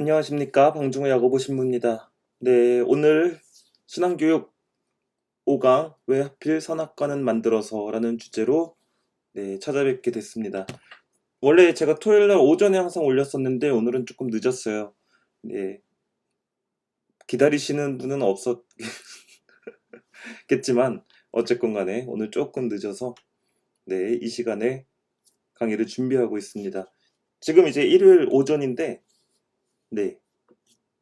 안녕하십니까. 방종호 야구보 신부입니다. 네, 오늘 신앙교육 5강 왜 하필 선악과는 만들어서 라는 주제로 찾아뵙게 됐습니다. 원래 제가 토요일날 오전에 항상 올렸었는데 오늘은 조금 늦었어요. 네, 기다리시는 분은 없었겠지만 어쨌건 간에 오늘 조금 늦어서 이 시간에 강의를 준비하고 있습니다. 지금 이제 일요일 오전인데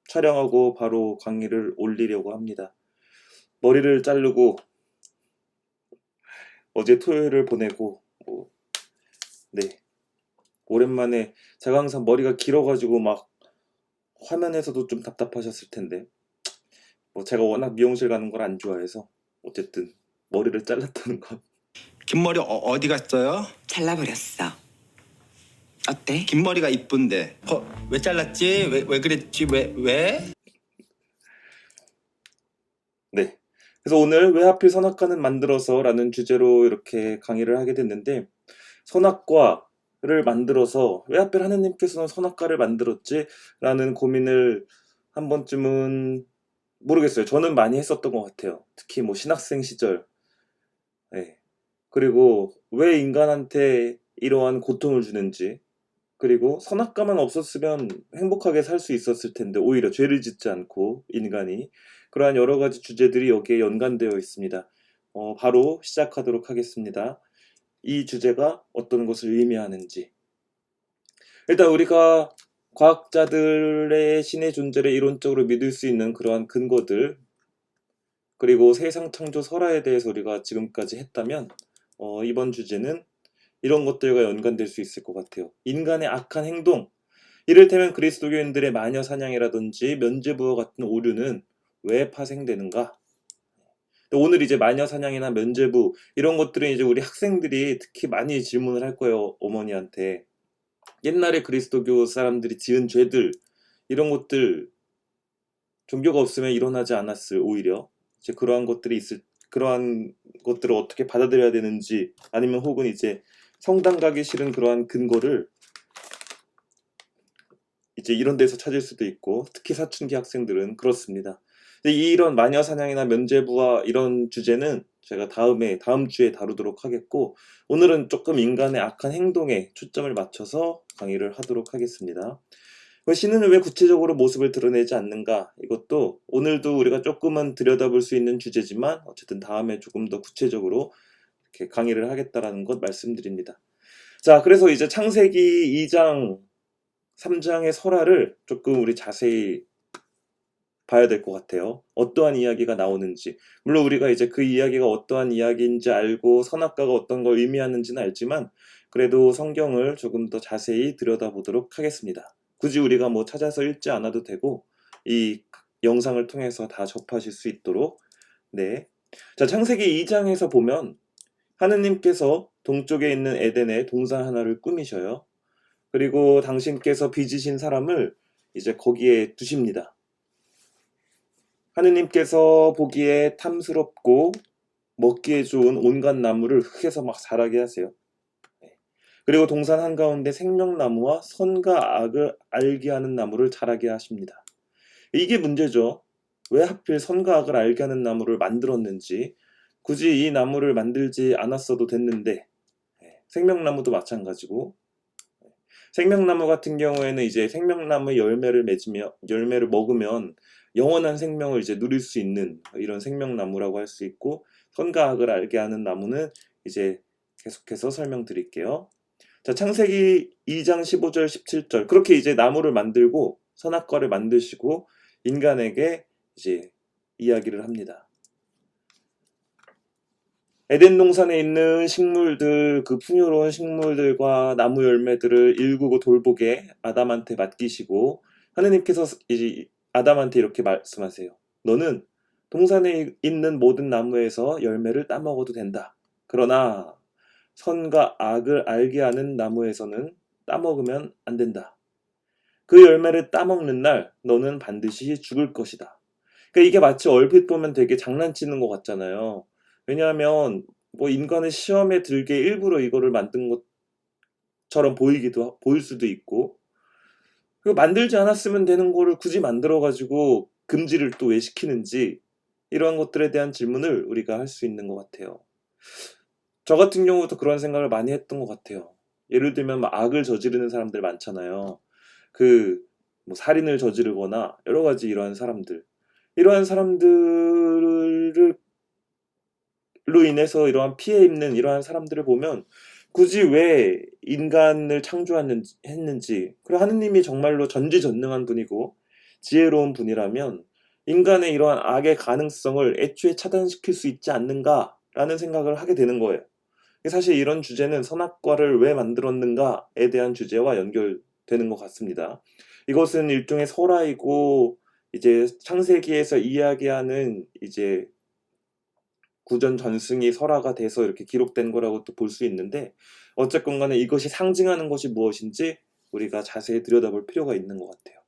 촬영하고 바로 강의를 올리려고 합니다. 머리를 자르고 어제 토요일을 보내고 오랜만에 제가 항상 머리가 길어가지고 막 화면에서도 좀 답답하셨을 텐데 제가 워낙 미용실 가는 걸 안 좋아해서 어쨌든 머리를 잘랐다는 건 긴 머리 어디 갔어요? 잘라버렸어. 어때? 긴 머리가 이쁜데 왜 잘랐지? 왜 그랬지? 왜? 그래서 오늘 왜 하필 선악과는 만들어서 라는 주제로 이렇게 강의를 하게 됐는데 선악과를 만들어서 왜 하필 하느님께서는 선악과를 만들었지? 라는 고민을 한 번쯤은 모르겠어요. 저는 많이 했었던 것 같아요. 특히 신학생 시절. 그리고 왜 인간한테 이러한 고통을 주는지, 그리고 선악과만 없었으면 행복하게 살 수 있었을 텐데 오히려 죄를 짓지 않고 인간이, 그러한 여러 가지 주제들이 여기에 연관되어 있습니다. 바로 시작하도록 하겠습니다. 이 주제가 어떤 것을 의미하는지. 일단 우리가 과학자들의 신의 존재를 이론적으로 믿을 수 있는 그러한 근거들, 그리고 세상 창조 설화에 대해서 우리가 지금까지 했다면 이번 주제는 이런 것들과 연관될 수 있을 것 같아요. 인간의 악한 행동, 이를테면 그리스도교인들의 마녀 사냥이라든지 면죄부와 같은 오류는 왜 파생되는가? 오늘 이제 마녀 사냥이나 면죄부 이런 것들은 이제 우리 학생들이 특히 많이 질문을 할 거예요. 어머니한테. 옛날에 그리스도교 사람들이 지은 죄들, 이런 것들 종교가 없으면 일어나지 않았을, 오히려 이제 그러한 것들을 어떻게 받아들여야 되는지, 아니면 혹은 이제 성당 가기 싫은 그러한 근거를 이제 이런 데서 찾을 수도 있고, 특히 사춘기 학생들은 그렇습니다. 이런 마녀 사냥이나 면죄부와 이런 주제는 제가 다음 주에 다루도록 하겠고, 오늘은 조금 인간의 악한 행동에 초점을 맞춰서 강의를 하도록 하겠습니다. 신은 왜 구체적으로 모습을 드러내지 않는가? 이것도 오늘도 우리가 조금은 들여다볼 수 있는 주제지만 어쨌든 다음에 조금 더 구체적으로 이렇게 강의를 하겠다라는 것 말씀드립니다. 자, 그래서 이제 창세기 2장, 3장의 설화를 조금 우리 자세히 봐야 될 것 같아요. 어떠한 이야기가 나오는지. 물론 우리가 이제 그 이야기가 어떠한 이야기인지 알고 선악과가 어떤 걸 의미하는지는 알지만 그래도 성경을 조금 더 자세히 들여다보도록 하겠습니다. 굳이 우리가 찾아서 읽지 않아도 되고 이 영상을 통해서 다 접하실 수 있도록. 자, 창세기 2장에서 보면 하느님께서 동쪽에 있는 에덴에 동산 하나를 꾸미셔요. 그리고 당신께서 빚으신 사람을 이제 거기에 두십니다. 하느님께서 보기에 탐스럽고 먹기에 좋은 온갖 나무를 흙에서 막 자라게 하세요. 그리고 동산 한가운데 생명나무와 선과 악을 알게 하는 나무를 자라게 하십니다. 이게 문제죠. 왜 하필 선과 악을 알게 하는 나무를 만들었는지, 굳이 이 나무를 만들지 않았어도 됐는데, 생명나무도 마찬가지고, 생명나무 같은 경우에는 이제 생명나무의 열매를 먹으면 영원한 생명을 이제 누릴 수 있는 이런 생명나무라고 할 수 있고, 선과 악을 알게 하는 나무는 이제 계속해서 설명드릴게요. 자, 창세기 2장 15절 17절, 그렇게 이제 나무를 만들고 선악과를 만드시고 인간에게 이제 이야기를 합니다. 에덴 동산에 있는 식물들, 그 풍요로운 식물들과 나무 열매들을 일구고 돌보게 아담한테 맡기시고, 하느님께서 이제 아담한테 이렇게 말씀하세요. 너는 동산에 있는 모든 나무에서 열매를 따먹어도 된다. 그러나 선과 악을 알게 하는 나무에서는 따먹으면 안 된다. 그 열매를 따먹는 날 너는 반드시 죽을 것이다. 그러니까 이게 마치 얼핏 보면 되게 장난치는 것 같잖아요. 왜냐하면 인간을 시험에 들게 일부러 이거를 만든 것처럼 보일 수도 있고, 그리고 만들지 않았으면 되는 거를 굳이 만들어 가지고 금지를 또 왜 시키는지 이러한 것들에 대한 질문을 우리가 할 수 있는 것 같아요. 저 같은 경우도 그런 생각을 많이 했던 것 같아요. 예를 들면 막 악을 저지르는 사람들 많잖아요. 그 뭐 살인을 저지르거나 여러 가지 이러한 사람들. 이러한 사람들을 로 인해서 이러한 피해 입는 이러한 사람들을 보면 굳이 왜 인간을 창조했는지, 그리고 하느님이 정말로 전지전능한 분이고 지혜로운 분이라면 인간의 이러한 악의 가능성을 애초에 차단시킬 수 있지 않는가라는 생각을 하게 되는 거예요. 사실 이런 주제는 선악과를 왜 만들었는가에 대한 주제와 연결되는 것 같습니다. 이것은 일종의 설화이고 이제 창세기에서 이야기하는 이제 구전 전승이 설화가 돼서 이렇게 기록된 거라고 또 볼 수 있는데, 어쨌건 간에 이것이 상징하는 것이 무엇인지 우리가 자세히 들여다볼 필요가 있는 것 같아요.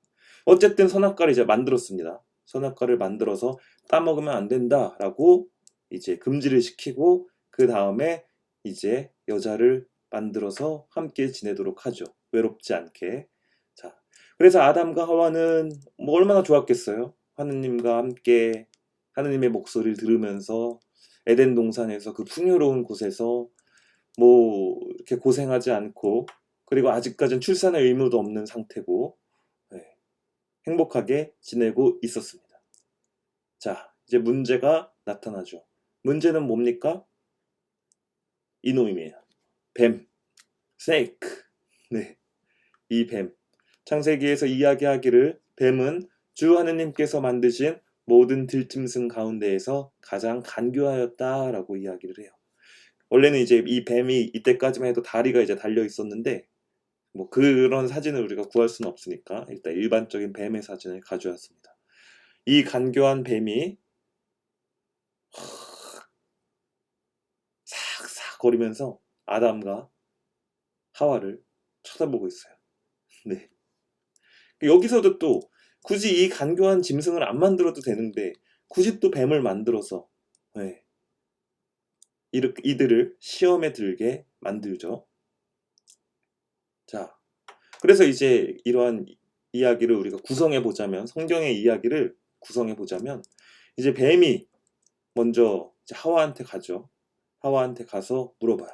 어쨌든 선악과를 이제 만들었습니다. 선악과를 만들어서 따먹으면 안 된다라고 이제 금지를 시키고, 그 다음에 이제 여자를 만들어서 함께 지내도록 하죠. 외롭지 않게. 자, 그래서 아담과 하와는 뭐 얼마나 좋았겠어요. 하느님과 함께 하느님의 목소리를 들으면서 에덴 동산에서 그 풍요로운 곳에서 뭐 이렇게 고생하지 않고, 그리고 아직까지는 출산의 의무도 없는 상태고, 네, 행복하게 지내고 있었습니다. 자, 이제 문제가 나타나죠. 문제는 뭡니까? 이놈이에요. 뱀, 스네이크. 네, 이 뱀. 창세기에서 이야기하기를 뱀은 주 하느님께서 만드신 모든 들짐승 가운데에서 가장 간교하였다라고 이야기를 해요. 원래는 이제 이 뱀이 이때까지만 해도 다리가 이제 달려 있었는데, 뭐 그런 사진을 우리가 구할 수는 없으니까 일단 일반적인 뱀의 사진을 가져왔습니다. 이 간교한 뱀이 삭삭 거리면서 아담과 하와를 쳐다보고 있어요. 네. 여기서도 또 굳이 이 간교한 짐승을 안 만들어도 되는데 굳이 또 뱀을 만들어서, 네, 이들을 시험에 들게 만들죠. 자, 그래서 이제 이러한 이야기를 우리가 구성해 보자면, 성경의 이야기를 구성해 보자면, 이제 뱀이 먼저 이제 하와한테 가죠. 하와한테 가서 물어봐요.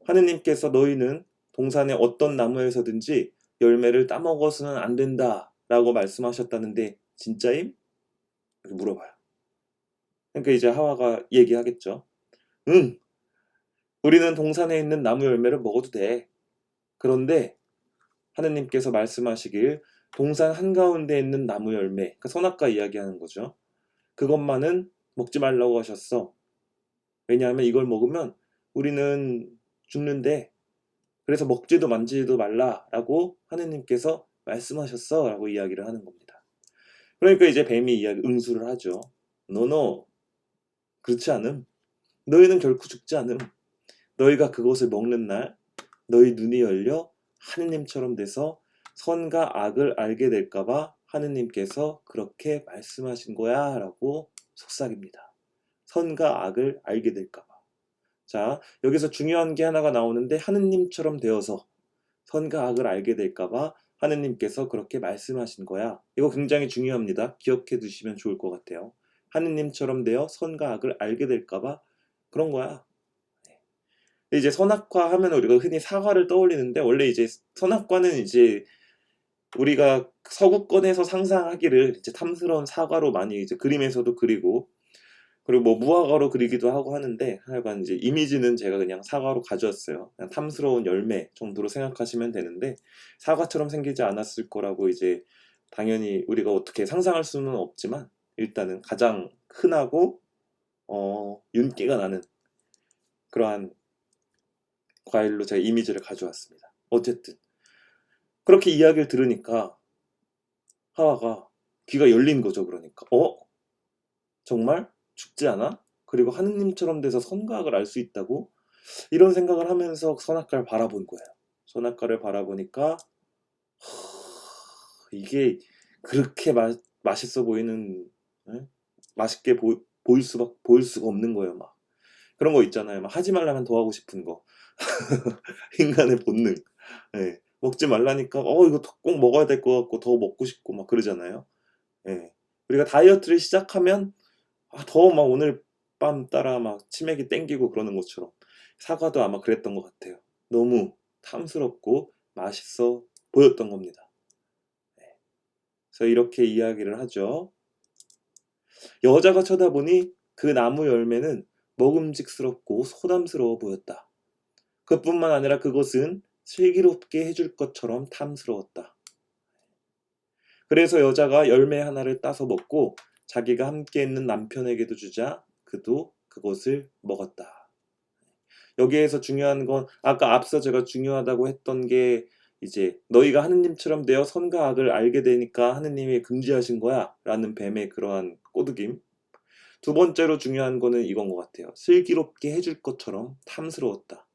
하느님께서 너희는 동산의 어떤 나무에서든지 열매를 따먹어서는 안 된다 라고 말씀하셨다는데 진짜임? 이렇게 물어봐요. 그러니까 이제 하와가 얘기하겠죠. 응, 우리는 동산에 있는 나무 열매를 먹어도 돼. 그런데 하느님께서 말씀하시길 동산 한가운데 있는 나무 열매, 그러니까 선악과 이야기하는 거죠. 그것만은 먹지 말라고 하셨어. 왜냐하면 이걸 먹으면 우리는 죽는데, 그래서 먹지도 만지지도 말라라고 하느님께서 말씀하셨어 라고 이야기를 하는 겁니다. 그러니까 이제 뱀이 이야기 응수를 하죠. 노노, 그렇지 않음. 너희는 결코 죽지 않음. 너희가 그것을 먹는 날 너희 눈이 열려 하느님처럼 돼서 선과 악을 알게 될까봐 하느님께서 그렇게 말씀하신 거야 라고 속삭입니다. 선과 악을 알게 될까봐. 자, 여기서 중요한 게 하나가 나오는데, 하느님처럼 되어서 선과 악을 알게 될까봐 하느님께서 그렇게 말씀하신 거야. 이거 굉장히 중요합니다. 기억해 두시면 좋을 것 같아요. 하느님처럼 되어 선과 악을 알게 될까봐 그런 거야. 이제 선악과 하면 우리가 흔히 사과를 떠올리는데, 원래 이제 선악과는 이제 우리가 서구권에서 상상하기를 이제 탐스러운 사과로 많이 이제 그림에서도 그리고, 그리고 뭐 무화과로 그리기도 하고 하는데, 하여간 이제 이미지는 제가 그냥 사과로 가져왔어요. 그냥 탐스러운 열매 정도로 생각하시면 되는데, 사과처럼 생기지 않았을 거라고 이제 당연히 우리가 어떻게 상상할 수는 없지만, 일단은 가장 흔하고 윤기가 나는 그러한 과일로 제가 이미지를 가져왔습니다. 어쨌든 그렇게 이야기를 들으니까 하와가 귀가 열린 거죠. 그러니까 정말 죽지 않아? 그리고 하느님처럼 돼서 선과 악을 알 수 있다고? 이런 생각을 하면서 선악과를 바라본 거예요. 선악과를 바라보니까 이게 그렇게 맛있어 보이는, 에? 맛있게 보일 수가 없는 거예요. 막 그런 거 있잖아요. 막 하지 말라면 더 하고 싶은 거. 인간의 본능. 예. 먹지 말라니까 이거 꼭 먹어야 될 것 같고 더 먹고 싶고 막 그러잖아요. 예. 우리가 다이어트를 시작하면 더 막 오늘 밤 따라 막 치맥이 땡기고 그러는 것처럼 사과도 아마 그랬던 것 같아요. 너무 탐스럽고 맛있어 보였던 겁니다. 예. 그래서 이렇게 이야기를 하죠. 여자가 쳐다보니 그 나무 열매는 먹음직스럽고 소담스러워 보였다. 그뿐만 아니라 그것은 슬기롭게 해줄 것처럼 탐스러웠다. 그래서 여자가 열매 하나를 따서 먹고 자기가 함께 있는 남편에게도 주자 그도 그것을 먹었다. 여기에서 중요한 건 아까 앞서 제가 중요하다고 했던 게 이제 너희가 하느님처럼 되어 선과 악을 알게 되니까 하느님이 금지하신 거야 라는 뱀의 그러한 꼬드김. 두 번째로 중요한 거는 이건 것 같아요. 슬기롭게 해줄 것처럼 탐스러웠다.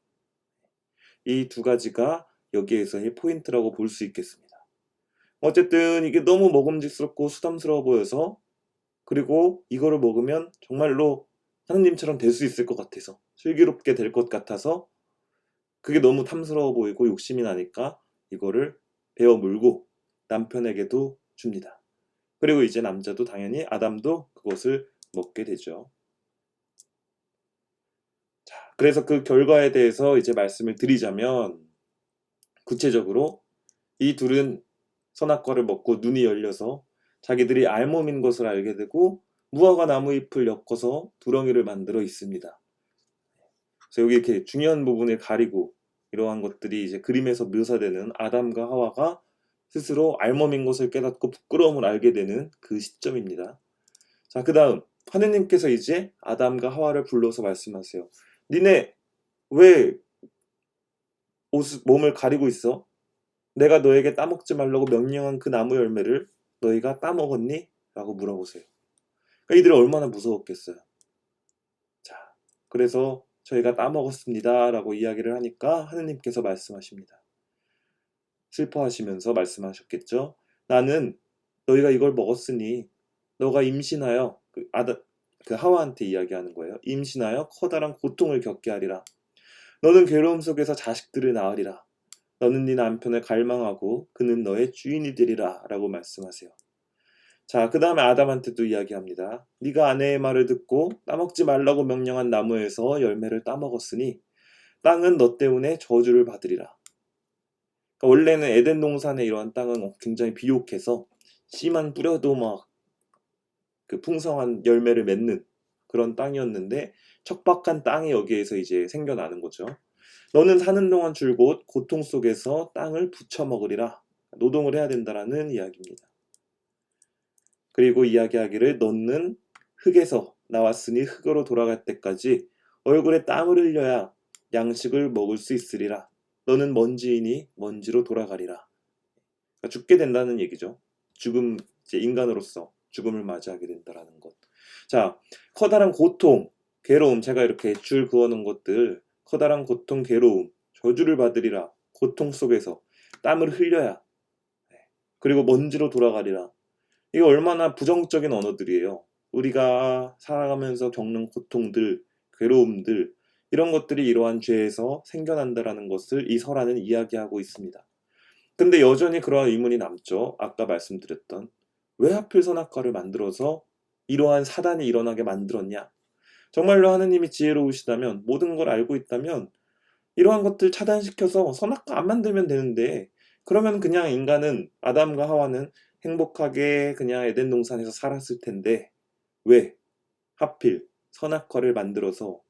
이 두 가지가 여기에서의 포인트라고 볼 수 있겠습니다. 어쨌든 이게 너무 먹음직스럽고 수담스러워 보여서 그리고 이거를 먹으면 정말로 하느님처럼 될 수 있을 것 같아서 슬기롭게 될 것 같아서 그게 너무 탐스러워 보이고 욕심이 나니까 이거를 베어 물고 남편에게도 줍니다. 그리고 이제 남자도 당연히 아담도 그것을 먹게 되죠. 자, 그래서 그 결과에 대해서 이제 말씀을 드리자면 구체적으로 이 둘은 선악과를 먹고 눈이 열려서 자기들이 알몸인 것을 알게 되고 무화과 나무 잎을 엮어서 두렁이를 만들어 있습니다. 그래서 여기 이렇게 중요한 부분을 가리고 이러한 것들이 이제 그림에서 묘사되는 아담과 하와가 스스로 알몸인 것을 깨닫고 부끄러움을 알게 되는 그 시점입니다. 자, 그 다음 하느님께서 이제 아담과 하와를 불러서 말씀하세요. 니네 왜 몸을 가리고 있어? 내가 너에게 따먹지 말라고 명령한 그 나무 열매를 너희가 따먹었니? 라고 물어보세요. 그러니까 이들이 얼마나 무서웠겠어요. 자, 그래서 저희가 따먹었습니다 라고 이야기를 하니까 하느님께서 말씀하십니다. 슬퍼하시면서 말씀하셨겠죠. 나는 너희가 이걸 먹었으니 너가 임신하여 그 하와한테 이야기하는 거예요. 임신하여 커다란 고통을 겪게 하리라. 너는 괴로움 속에서 자식들을 낳으리라. 너는 네 남편을 갈망하고 그는 너의 주인이 되리라 라고 말씀하세요. 자, 그 다음에 아담한테도 이야기합니다. 네가 아내의 말을 듣고 따먹지 말라고 명령한 나무에서 열매를 따먹었으니 땅은 너 때문에 저주를 받으리라. 그러니까 원래는 에덴 동산의 이러한 땅은 굉장히 비옥해서 씨만 뿌려도 막 그 풍성한 열매를 맺는 그런 땅이었는데 척박한 땅이 여기에서 이제 생겨나는 거죠. 너는 사는 동안 줄곧 고통 속에서 땅을 부쳐먹으리라. 노동을 해야 된다라는 이야기입니다. 그리고 이야기하기를 너는 흙에서 나왔으니 흙으로 돌아갈 때까지 얼굴에 땀을 흘려야 양식을 먹을 수 있으리라. 너는 먼지이니 먼지로 돌아가리라. 그러니까 죽게 된다는 얘기죠. 죽음, 이제 인간으로서 죽음을 맞이하게 된다라는 것. 자, 커다란 고통, 괴로움, 제가 이렇게 줄 그어놓은 것들, 커다란 고통, 괴로움, 저주를 받으리라. 고통 속에서 땀을 흘려야, 그리고 먼지로 돌아가리라. 이게 얼마나 부정적인 언어들이에요. 우리가 살아가면서 겪는 고통들, 괴로움들, 이런 것들이 이러한 죄에서 생겨난다라는 것을 이 설화는 이야기하고 있습니다. 근데 여전히 그러한 의문이 남죠. 아까 말씀드렸던 왜 하필 선악과를 만들어서 이러한 사단이 일어나게 만들었냐? 정말로 하느님이 지혜로우시다면 모든 걸 알고 있다면 이러한 것들 차단시켜서 선악과 안 만들면 되는데 그러면 그냥 인간은 아담과 하와는 행복하게 그냥 에덴 동산에서 살았을 텐데 왜 하필 선악과를 만들어서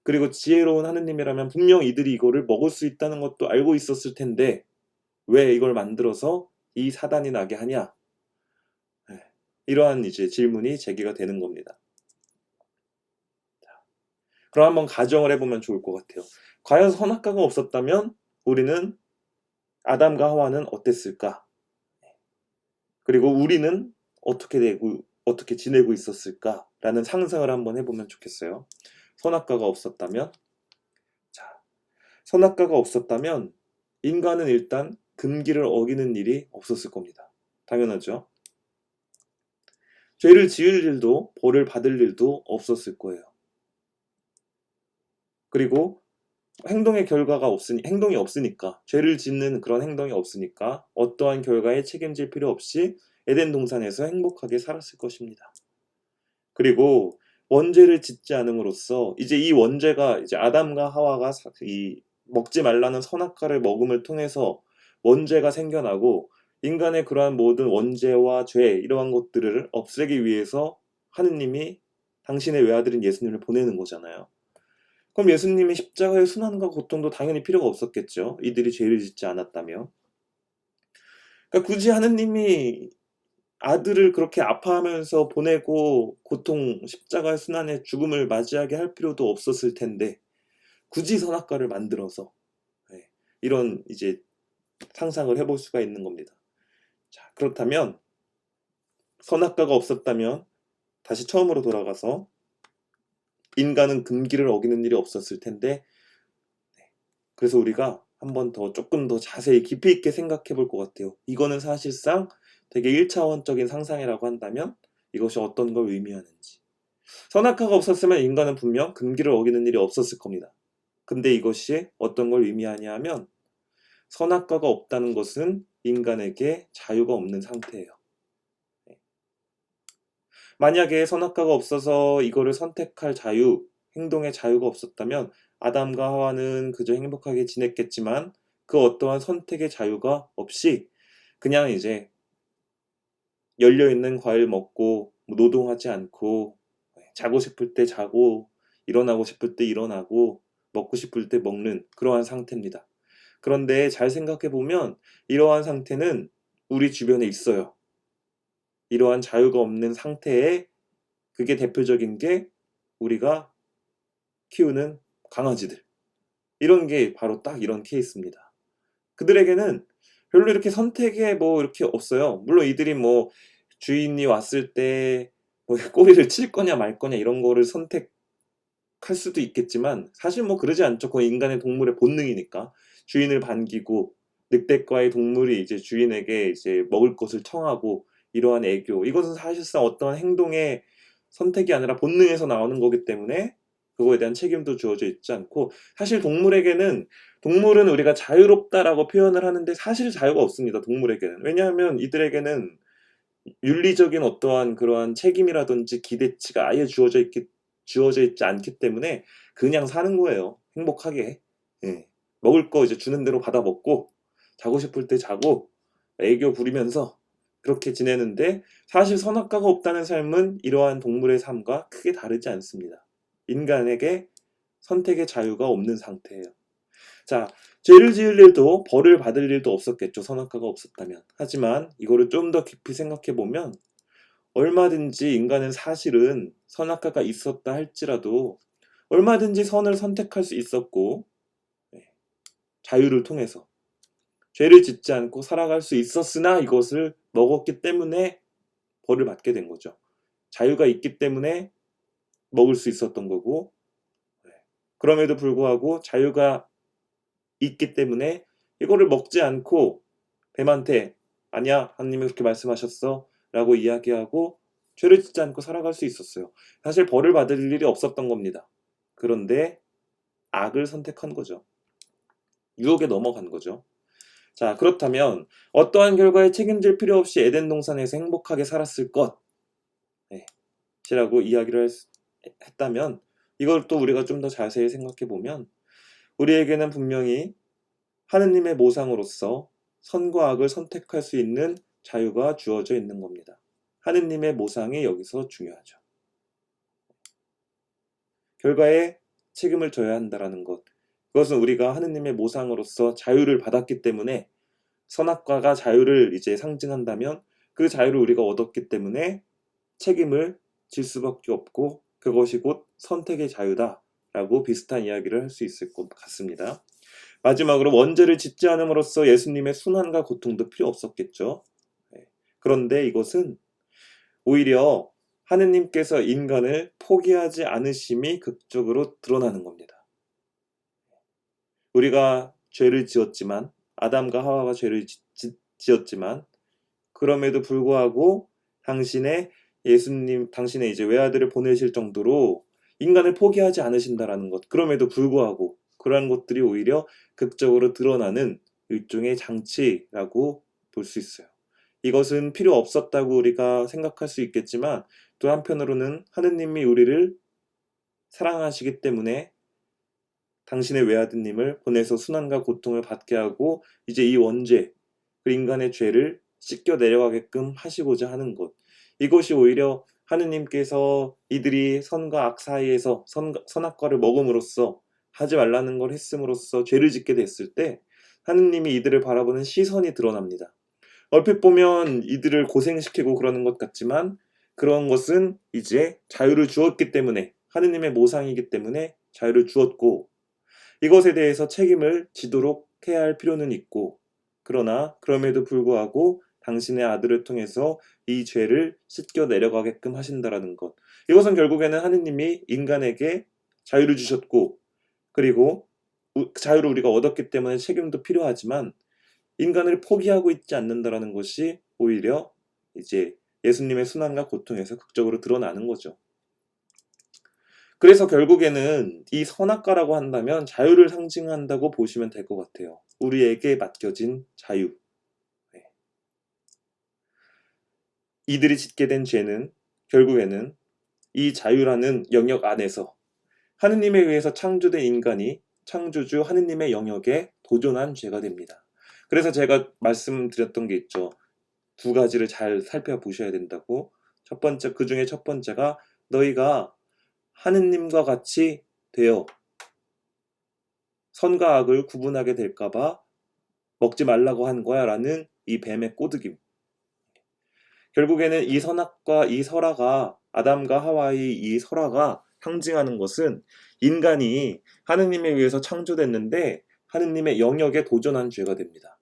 그리고 지혜로운 하느님이라면 분명 이들이 이거를 먹을 수 있다는 것도 알고 있었을 텐데 왜 이걸 만들어서 이 사단이 나게 하냐? 이러한 이제 질문이 제기가 되는 겁니다. 그럼 한번 가정을 해보면 좋을 것 같아요. 과연 선악과가 없었다면 우리는 아담과 하와는 어땠을까? 그리고 우리는 어떻게 지내고 있었을까라는 상상을 한번 해보면 좋겠어요. 선악과가 없었다면, 자, 선악과가 없었다면 인간은 일단 금기를 어기는 일이 없었을 겁니다. 당연하죠. 죄를 지을 일도 벌을 받을 일도 없었을 거예요. 그리고 행동의 결과가 행동이 없으니까, 죄를 짓는 그런 행동이 없으니까 어떠한 결과에 책임질 필요 없이 에덴 동산에서 행복하게 살았을 것입니다. 그리고 원죄를 짓지 않음으로써 이제 이 원죄가 이제 아담과 하와가 이 먹지 말라는 선악과를 먹음을 통해서 원죄가 생겨나고 인간의 그러한 모든 원죄와 죄 이러한 것들을 없애기 위해서 하느님이 당신의 외아들인 예수님을 보내는 거잖아요. 그럼 예수님의 십자가의 순환과 고통도 당연히 필요가 없었겠죠. 이들이 죄를 짓지 않았다면. 그러니까 굳이 하느님이 아들을 그렇게 아파하면서 보내고 고통, 십자가의 순환의 죽음을 맞이하게 할 필요도 없었을 텐데 굳이 선악과를 만들어서 이런 이제 상상을 해볼 수가 있는 겁니다. 자, 그렇다면 선악과가 없었다면 다시 처음으로 돌아가서 인간은 금기를 어기는 일이 없었을 텐데 그래서 우리가 한 번 더 조금 더 자세히 깊이 있게 생각해 볼 것 같아요. 이거는 사실상 되게 1차원적인 상상이라고 한다면 이것이 어떤 걸 의미하는지. 선악과가 없었으면 인간은 분명 금기를 어기는 일이 없었을 겁니다. 근데 이것이 어떤 걸 의미하냐 하면 선악과가 없다는 것은 인간에게 자유가 없는 상태예요. 만약에 선악과가 없어서 이거를 선택할 자유, 행동의 자유가 없었다면 아담과 하와는 그저 행복하게 지냈겠지만 그 어떠한 선택의 자유가 없이 그냥 이제 열려있는 과일 먹고 노동하지 않고 자고 싶을 때 자고 일어나고 싶을 때 일어나고 먹고 싶을 때 먹는 그러한 상태입니다. 그런데 잘 생각해 보면 이러한 상태는 우리 주변에 있어요. 이러한 자유가 없는 상태에 그게 대표적인 게 우리가 키우는 강아지들. 이런 게 바로 딱 이런 케이스입니다. 그들에게는 별로 이렇게 선택에 뭐 이렇게 없어요. 물론 이들이 뭐 주인이 왔을 때 뭐 꼬리를 칠 거냐 말 거냐 이런 거를 선택할 수도 있겠지만 사실 뭐 그러지 않죠. 그건 인간의 동물의 본능이니까. 주인을 반기고 늑대과의 동물이 이제 주인에게 이제 먹을 것을 청하고 이러한 애교. 이것은 사실상 어떤 행동의 선택이 아니라 본능에서 나오는 거기 때문에 그거에 대한 책임도 주어져 있지 않고 사실 동물은 우리가 자유롭다라고 표현을 하는데 사실 자유가 없습니다. 동물에게는. 왜냐하면 이들에게는 윤리적인 어떠한 그러한 책임이라든지 기대치가 아예 주어져 있지 않기 때문에 그냥 사는 거예요. 행복하게. 예. 먹을 거 이제 주는 대로 받아 먹고 자고 싶을 때 자고 애교 부리면서 그렇게 지내는데 사실 선악과가 없다는 삶은 이러한 동물의 삶과 크게 다르지 않습니다. 인간에게 선택의 자유가 없는 상태예요. 자, 죄를 지을 일도 벌을 받을 일도 없었겠죠. 선악과가 없었다면. 하지만 이거를 좀 더 깊이 생각해 보면 얼마든지 인간은 사실은 선악과가 있었다 할지라도 얼마든지 선을 선택할 수 있었고 자유를 통해서 죄를 짓지 않고 살아갈 수 있었으나 이것을 먹었기 때문에 벌을 받게 된 거죠. 자유가 있기 때문에 먹을 수 있었던 거고 그럼에도 불구하고 자유가 있기 때문에 이거를 먹지 않고 뱀한테 아니야 하나님이 그렇게 말씀하셨어 라고 이야기하고 죄를 짓지 않고 살아갈 수 있었어요. 사실 벌을 받을 일이 없었던 겁니다. 그런데 악을 선택한 거죠. 유혹에 넘어간 거죠. 자, 그렇다면 어떠한 결과에 책임질 필요 없이 에덴 동산에서 행복하게 살았을 것이라고 이야기를 했다면 이걸 또 우리가 좀 더 자세히 생각해 보면 우리에게는 분명히 하느님의 모상으로서 선과 악을 선택할 수 있는 자유가 주어져 있는 겁니다. 하느님의 모상이 여기서 중요하죠. 결과에 책임을 져야 한다는 것. 그것은 우리가 하느님의 모상으로서 자유를 받았기 때문에 선악과가 자유를 이제 상징한다면 그 자유를 우리가 얻었기 때문에 책임을 질 수밖에 없고 그것이 곧 선택의 자유다라고 비슷한 이야기를 할 수 있을 것 같습니다. 마지막으로 원죄를 짓지 않음으로써 예수님의 순환과 고통도 필요 없었겠죠. 그런데 이것은 오히려 하느님께서 인간을 포기하지 않으심이 극적으로 드러나는 겁니다. 우리가 죄를 지었지만 아담과 하와가 죄를 지었지만 그럼에도 불구하고 당신의 이제 외아들을 보내실 정도로 인간을 포기하지 않으신다라는 것. 그럼에도 불구하고 그러한 것들이 오히려 극적으로 드러나는 일종의 장치라고 볼 수 있어요. 이것은 필요 없었다고 우리가 생각할 수 있겠지만 또 한편으로는 하느님이 우리를 사랑하시기 때문에 당신의 외아드님을 보내서 순환과 고통을 받게 하고 이제 이 원죄, 그 인간의 죄를 씻겨 내려가게끔 하시고자 하는 것. 이것이 오히려 하느님께서 이들이 선과 악 사이에서 선악과를 먹음으로써 하지 말라는 걸 했음으로써 죄를 짓게 됐을 때 하느님이 이들을 바라보는 시선이 드러납니다. 얼핏 보면 이들을 고생시키고 그러는 것 같지만 그런 것은 이제 자유를 주었기 때문에 하느님의 모상이기 때문에 자유를 주었고 이것에 대해서 책임을 지도록 해야 할 필요는 있고 그러나 그럼에도 불구하고 당신의 아들을 통해서 이 죄를 씻겨 내려가게끔 하신다라는 것. 이것은 결국에는 하느님이 인간에게 자유를 주셨고 그리고 자유를 우리가 얻었기 때문에 책임도 필요하지만 인간을 포기하고 있지 않는다라는 것이 오히려 이제 예수님의 순환과 고통에서 극적으로 드러나는 거죠. 그래서 결국에는 이 선악과라고 한다면 자유를 상징한다고 보시면 될 것 같아요. 우리에게 맡겨진 자유. 네. 이들이 짓게 된 죄는 결국에는 이 자유라는 영역 안에서 하느님에 의해서 창조된 인간이 창조주 하느님의 영역에 도전한 죄가 됩니다. 그래서 제가 말씀드렸던 게 있죠. 두 가지를 잘 살펴보셔야 된다고. 첫 번째, 그 중에 첫 번째가 너희가 하느님과 같이 되어 선과 악을 구분하게 될까봐 먹지 말라고 한 거야 라는 이 뱀의 꼬드김. 결국에는 이 선악과 이 설화가 아담과 하와의 이 설화가 상징하는 것은 인간이 하느님에 의해서 창조됐는데 하느님의 영역에 도전한 죄가 됩니다.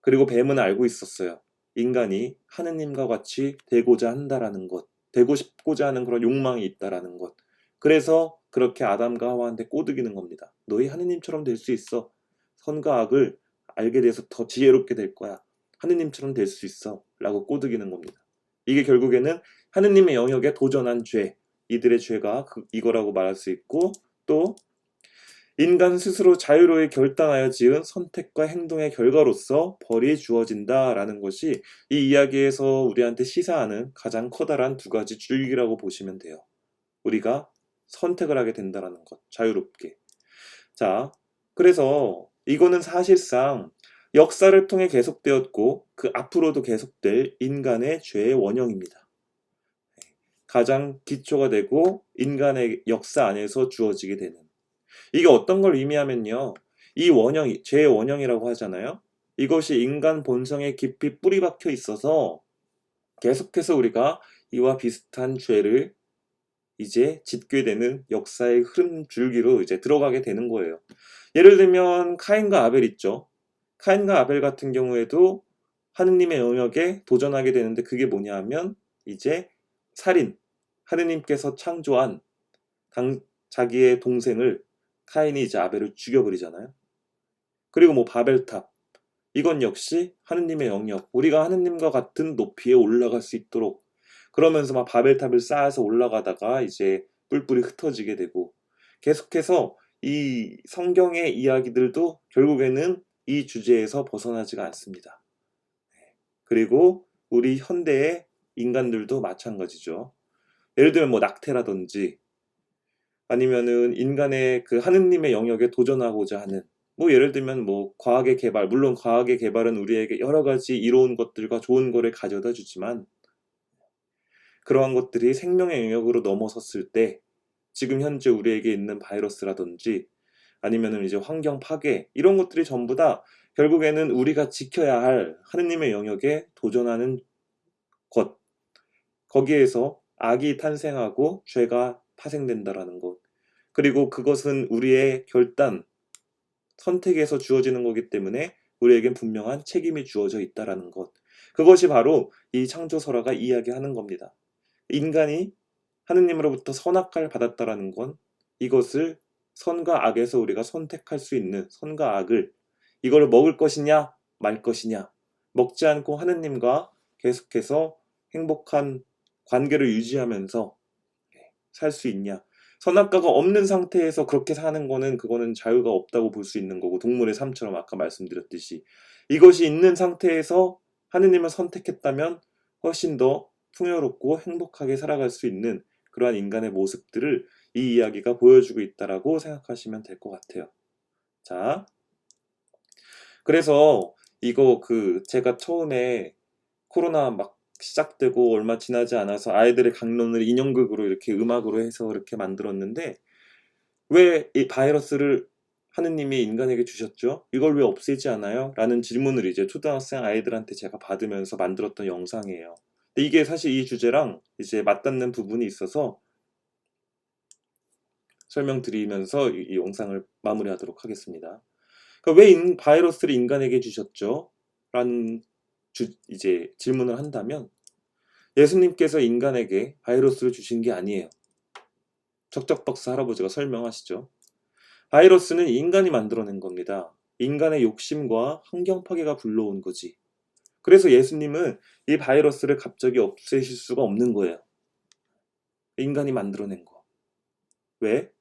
그리고 뱀은 알고 있었어요. 인간이 하느님과 같이 되고자 한다라는 것, 되고 싶고자 하는 그런 욕망이 있다라는 것. 그래서 그렇게 아담과 하와한테 꼬드기는 겁니다. 너희 하느님처럼 될 수 있어. 선과 악을 알게 돼서 더 지혜롭게 될 거야. 하느님처럼 될 수 있어. 라고 꼬드기는 겁니다. 이게 결국에는 하느님의 영역에 도전한 죄, 이들의 죄가 이거라고 말할 수 있고 또 인간 스스로 자유로이 결단하여 지은 선택과 행동의 결과로서 벌이 주어진다라는 것이 이 이야기에서 우리한테 시사하는 가장 커다란 두 가지 줄기라고 보시면 돼요. 우리가 선택을 하게 된다라는 것, 자유롭게. 자, 그래서 이거는 사실상 역사를 통해 계속되었고 그 앞으로도 계속될 인간의 죄의 원형입니다. 가장 기초가 되고 인간의 역사 안에서 주어지게 되는 이게 어떤 걸 의미하면요. 이 원형이 죄의 원형이라고 하잖아요. 이것이 인간 본성에 깊이 뿌리 박혀 있어서 계속해서 우리가 이와 비슷한 죄를 이제 짓게 되는 역사의 흐름 줄기로 이제 들어가게 되는 거예요. 예를 들면 카인과 아벨 있죠. 카인과 아벨 같은 경우에도 하느님의 영역에 도전하게 되는데 그게 뭐냐 하면 이제 살인, 하느님께서 창조한 자기의 동생을 카인이 이제 아벨을 죽여버리잖아요. 그리고 뭐 바벨탑, 이건 역시 하느님의 영역, 우리가 하느님과 같은 높이에 올라갈 수 있도록 그러면서 막 바벨탑을 쌓아서 올라가다가 이제 뿔뿔이 흩어지게 되고 계속해서 이 성경의 이야기들도 결국에는 이 주제에서 벗어나지가 않습니다. 그리고 우리 현대의 인간들도 마찬가지죠. 예를 들면 뭐 낙태라든지 아니면은 인간의 그 하느님의 영역에 도전하고자 하는 뭐 예를 들면 뭐 과학의 개발, 물론 과학의 개발은 우리에게 여러 가지 이로운 것들과 좋은 거를 가져다 주지만 그러한 것들이 생명의 영역으로 넘어섰을 때 지금 현재 우리에게 있는 바이러스라든지 아니면은 이제 환경 파괴 이런 것들이 전부 다 결국에는 우리가 지켜야 할 하느님의 영역에 도전하는 것 거기에서 악이 탄생하고 죄가 파생된다라는 것 그리고 그것은 우리의 결단 선택에서 주어지는 거기 때문에 우리에겐 분명한 책임이 주어져 있다라는 것 그것이 바로 이 창조설화가 이야기하는 겁니다. 인간이 하느님으로부터 선악과를 받았다라는 건 이것을 선과 악에서 우리가 선택할 수 있는 선과 악을 이걸 먹을 것이냐 말 것이냐 먹지 않고 하느님과 계속해서 행복한 관계를 유지하면서 살 수 있냐 선악과가 없는 상태에서 그렇게 사는 거는 그거는 자유가 없다고 볼 수 있는 거고 동물의 삶처럼 아까 말씀드렸듯이 이것이 있는 상태에서 하느님을 선택했다면 훨씬 더 풍요롭고 행복하게 살아갈 수 있는 그러한 인간의 모습들을 이 이야기가 보여주고 있다라고 생각하시면 될 것 같아요. 자, 그래서 이거 제가 처음에 코로나 막 시작되고 얼마 지나지 않아서 아이들의 강론을 인형극으로 이렇게 음악으로 해서 이렇게 만들었는데 왜 이 바이러스를 하느님이 인간에게 주셨죠? 이걸 왜 없애지 않아요? 라는 질문을 이제 초등학생 아이들한테 제가 받으면서 만들었던 영상이에요. 근데 이게 사실 이 주제랑 이제 맞닿는 부분이 있어서 설명드리면서 이 영상을 마무리하도록 하겠습니다. 그러니까 왜 바이러스를 인간에게 주셨죠? 라는 이제 질문을 한다면 예수님께서 인간에게 바이러스를 주신 게 아니에요. 척척박스 할아버지가 설명하시죠. 바이러스는 인간이 만들어낸 겁니다. 인간의 욕심과 환경 파괴가 불러온 거지. 그래서 예수님은 이 바이러스를 갑자기 없애실 수가 없는 거예요. 인간이 만들어낸 거. 왜?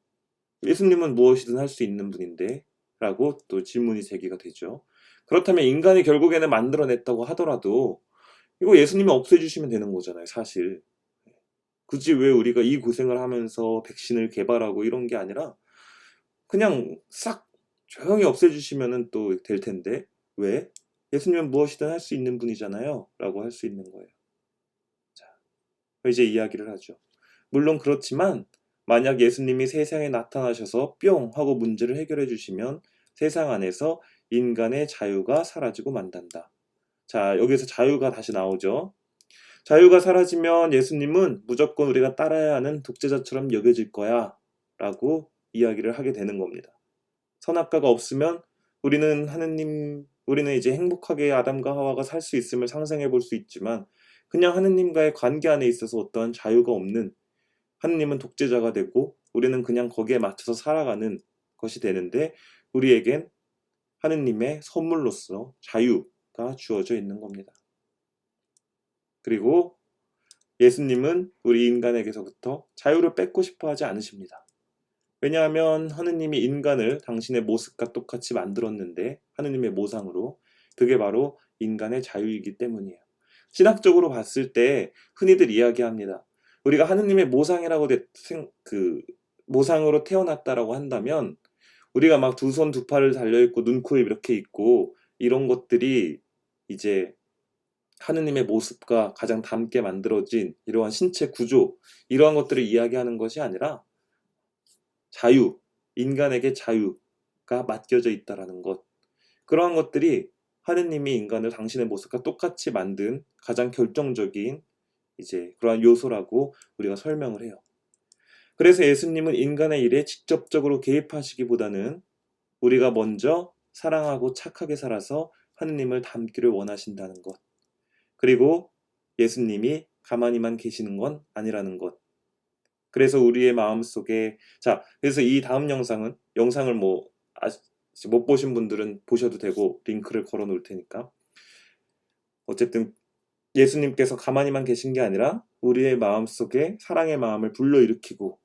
예수님은 무엇이든 할 수 있는 분인데 라고 또 질문이 제기가 되죠. 그렇다면 인간이 결국에는 만들어냈다고 하더라도 이거 예수님이 없애주시면 되는 거잖아요, 사실. 굳이 왜 우리가 이 고생을 하면서 백신을 개발하고 이런 게 아니라 그냥 싹 조용히 없애주시면 또 될 텐데 왜? 예수님은 무엇이든 할 수 있는 분이잖아요 라고 할 수 있는 거예요. 자, 이제 이야기를 하죠. 물론 그렇지만 만약 예수님이 세상에 나타나셔서 뿅 하고 문제를 해결해 주시면 세상 안에서 인간의 자유가 사라지고 만단다. 자, 여기서 자유가 다시 나오죠. 자유가 사라지면 예수님은 무조건 우리가 따라야 하는 독재자처럼 여겨질 거야 라고 이야기를 하게 되는 겁니다. 선악과가 없으면 우리는 이제 행복하게 아담과 하와가 살 수 있음을 상상해 볼 수 있지만 그냥 하느님과의 관계 안에 있어서 어떠한 자유가 없는 하느님은 독재자가 되고 우리는 그냥 거기에 맞춰서 살아가는 것이 되는데 우리에겐 하느님의 선물로서 자유가 주어져 있는 겁니다. 그리고 예수님은 우리 인간에게서부터 자유를 뺏고 싶어 하지 않으십니다. 왜냐하면 하느님이 인간을 당신의 모습과 똑같이 만들었는데 하느님의 모상으로 그게 바로 인간의 자유이기 때문이에요. 신학적으로 봤을 때 흔히들 이야기합니다. 우리가 하느님의 모상이라고 모상으로 태어났다라고 한다면 우리가 막 두 손 두 팔을 달려있고 눈, 코, 입 이렇게 있고 이런 것들이 이제 하느님의 모습과 가장 닮게 만들어진 이러한 신체 구조 이러한 것들을 이야기하는 것이 아니라 자유, 인간에게 자유가 맡겨져 있다라는 것. 그러한 것들이 하느님이 인간을 당신의 모습과 똑같이 만든 가장 결정적인 이제 그러한 요소라고 우리가 설명을 해요. 그래서 예수님은 인간의 일에 직접적으로 개입하시기보다는 우리가 먼저 사랑하고 착하게 살아서 하느님을 닮기를 원하신다는 것. 그리고 예수님이 가만히만 계시는 건 아니라는 것. 그래서 우리의 마음속에 그래서 이 다음 영상을 못 보신 분들은 보셔도 되고 링크를 걸어 놓을 테니까 어쨌든 예수님께서 가만히만 계신 게 아니라 우리의 마음속에 사랑의 마음을 불러일으키고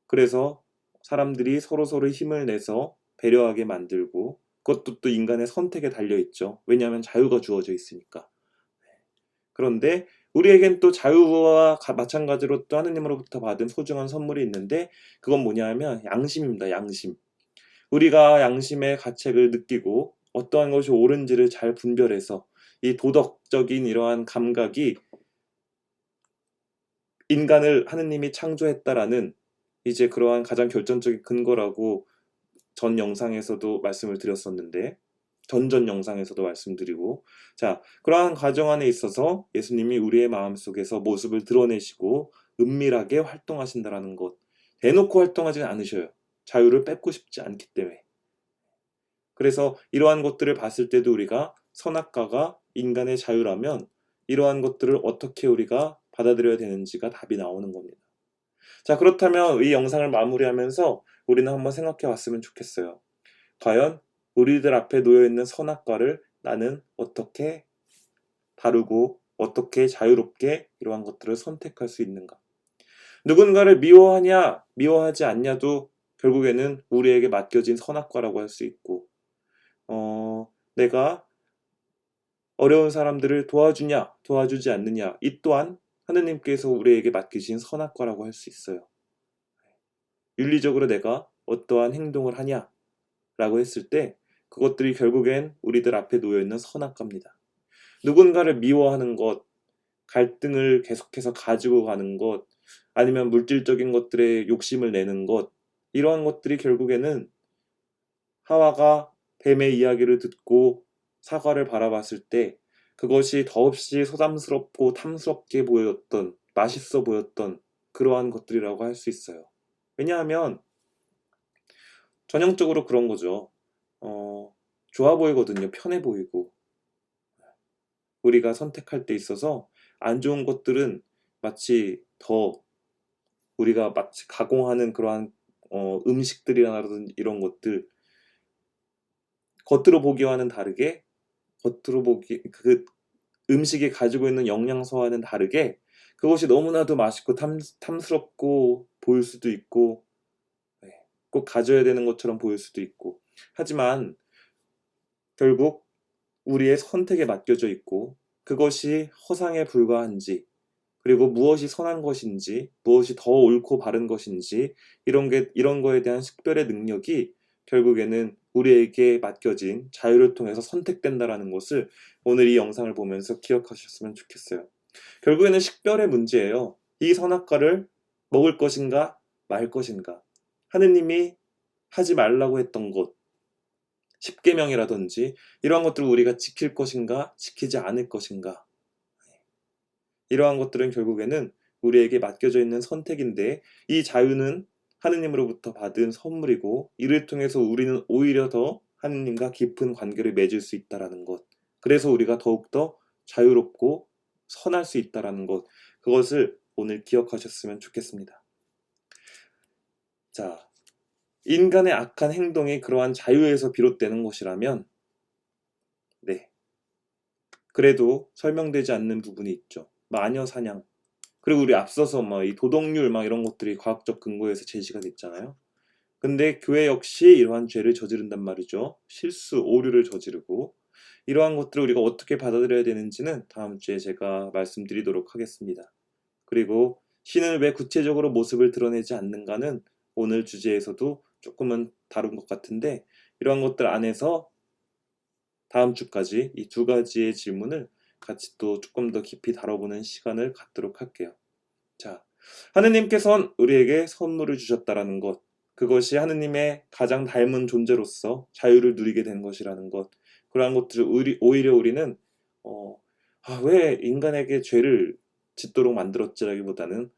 그래서 사람들이 서로 힘을 내서 배려하게 만들고 그것도 또 인간의 선택에 달려있죠. 왜냐하면 자유가 주어져 있으니까. 그런데 우리에겐 또 자유와 마찬가지로 또 하느님으로부터 받은 소중한 선물이 있는데 그건 뭐냐 하면 양심입니다. 양심. 우리가 양심의 가책을 느끼고 어떠한 것이 옳은지를 잘 분별해서 이 도덕적인 이러한 감각이 인간을 하느님이 창조했다라는 이제 그러한 가장 결정적인 근거라고 전 영상에서도 말씀을 드렸었는데 전전 영상에서도 말씀드리고 그러한 과정 안에 있어서 예수님이 우리의 마음속에서 모습을 드러내시고 은밀하게 활동하신다라는 것. 대놓고 활동하지 않으셔요. 자유를 뺏고 싶지 않기 때문에. 그래서 이러한 것들을 봤을 때도 우리가 선악과가 인간의 자유라면 이러한 것들을 어떻게 우리가 받아들여야 되는지가 답이 나오는 겁니다. 그렇다면 이 영상을 마무리하면서 우리는 한번 생각해 봤으면 좋겠어요. 과연 우리들 앞에 놓여있는 선악과를 나는 어떻게 다루고 어떻게 자유롭게 이러한 것들을 선택할 수 있는가. 누군가를 미워하냐, 미워하지 않냐도 결국에는 우리에게 맡겨진 선악과라고 할 수 있고, 내가 어려운 사람들을 도와주냐, 도와주지 않느냐, 이 또한 하느님께서 우리에게 맡기신 선악과라고 할 수 있어요. 윤리적으로 내가 어떠한 행동을 하냐라고 했을 때 그것들이 결국엔 우리들 앞에 놓여있는 선악과입니다. 누군가를 미워하는 것, 갈등을 계속해서 가지고 가는 것, 아니면 물질적인 것들에 욕심을 내는 것, 이러한 것들이 결국에는 하와가 뱀의 이야기를 듣고 사과를 바라봤을 때 그것이 더없이 소담스럽고 탐스럽게 보였던, 맛있어 보였던 그러한 것들이라고 할 수 있어요. 왜냐하면 전형적으로 그런 거죠. 좋아 보이거든요. 편해 보이고. 우리가 선택할 때 있어서 안 좋은 것들은 마치 더 우리가 마치 가공하는 그러한 음식들이라든지 이런 것들, 겉으로 보기와는 다르게 겉으로 보기 그 음식이 가지고 있는 영양소와는 다르게 그것이 너무나도 맛있고 탐스럽고 보일 수도 있고, 꼭 가져야 되는 것처럼 보일 수도 있고, 하지만 결국 우리의 선택에 맡겨져 있고 그것이 허상에 불과한지, 그리고 무엇이 선한 것인지, 무엇이 더 옳고 바른 것인지, 이런 거에 대한 식별의 능력이 결국에는 우리에게 맡겨진 자유를 통해서 선택된다라는 것을 오늘 이 영상을 보면서 기억하셨으면 좋겠어요. 결국에는 식별의 문제예요. 이 선악과를 먹을 것인가 말 것인가. 하느님이 하지 말라고 했던 것, 십계명이라든지 이러한 것들을 우리가 지킬 것인가 지키지 않을 것인가. 이러한 것들은 결국에는 우리에게 맡겨져 있는 선택인데, 이 자유는 하느님으로부터 받은 선물이고 이를 통해서 우리는 오히려 더 하느님과 깊은 관계를 맺을 수 있다는 것, 그래서 우리가 더욱더 자유롭고 선할 수 있다는 것, 그것을 오늘 기억하셨으면 좋겠습니다. 자, 인간의 악한 행동이 그러한 자유에서 비롯되는 것이라면 그래도 설명되지 않는 부분이 있죠. 마녀 사냥, 그리고 우리 앞서서 이 도덕률 이런 것들이 과학적 근거에서 제시가 됐잖아요. 근데 교회 역시 이러한 죄를 저지른단 말이죠. 실수, 오류를 저지르고, 이러한 것들을 우리가 어떻게 받아들여야 되는지는 다음 주에 제가 말씀드리도록 하겠습니다. 그리고 신은 왜 구체적으로 모습을 드러내지 않는가는 오늘 주제에서도 조금은 다룬 것 같은데, 이러한 것들 안에서 다음 주까지 이 두 가지의 질문을 같이 또 조금 더 깊이 다뤄보는 시간을 갖도록 할게요. 자, 하느님께서는 우리에게 선물을 주셨다라는 것, 그것이 하느님의 가장 닮은 존재로서 자유를 누리게 된 것이라는 것, 그러한 것들을 오히려 우리는 왜 인간에게 죄를 짓도록 만들었지라기보다는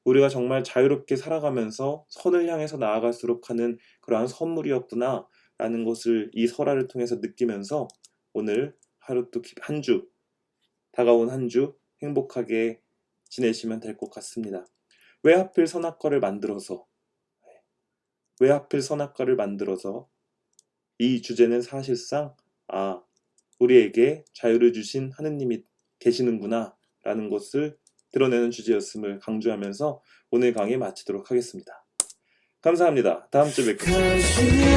우리가 정말 자유롭게 살아가면서 선을 향해서 나아갈수록 하는 그러한 선물이었구나 라는 것을 이 설화를 통해서 느끼면서 오늘 하루 또 다가온 한 주 행복하게 지내시면 될 것 같습니다. 왜 하필 선악과를 만들어서 이 주제는 사실상 우리에게 자유를 주신 하느님이 계시는구나 라는 것을 드러내는 주제였음을 강조하면서 오늘 강의 마치도록 하겠습니다. 감사합니다. 다음 주에 뵙겠습니다.